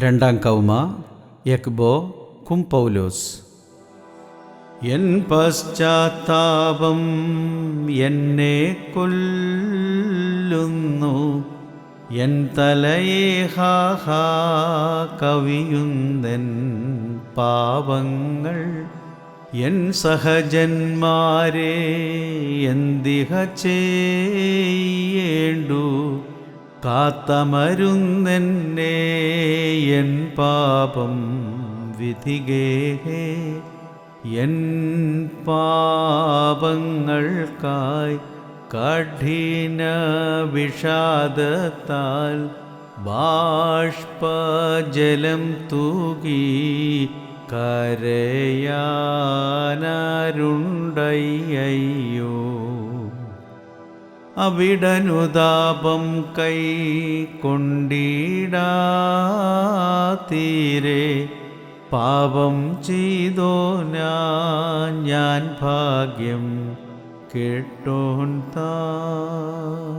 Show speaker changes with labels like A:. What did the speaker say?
A: രണ്ടാം കൗമ യക്ബോ കുംപൗലോസ്. എൻ പശ്ചാത്താപം എന്നെ കൊല്ലുന്നു, എൻ തലയെ ഹാഹാ കവിയുന്നെൻ പാപങ്ങൾ. എൻ സഹജന്മാരെ എന്തിഹ ചെയ്യേണ്ടു, കാത്തമരുന്നെന്നെ എൻ പാപം വിധികേ. എൻ പാപങ്ങൾക്കായി കഠിന വിഷാദത്താൽ ബാഷ്പജലം തൂകി കരയാനാരുണ്ടയ്യോ. അവിടനുതാപം കൈ കൊണ്ടിടാതീരെ, പാപം ചെയ്തോ ഞാൻ ഭാഗ്യം കെട്ടോൻ താൻ.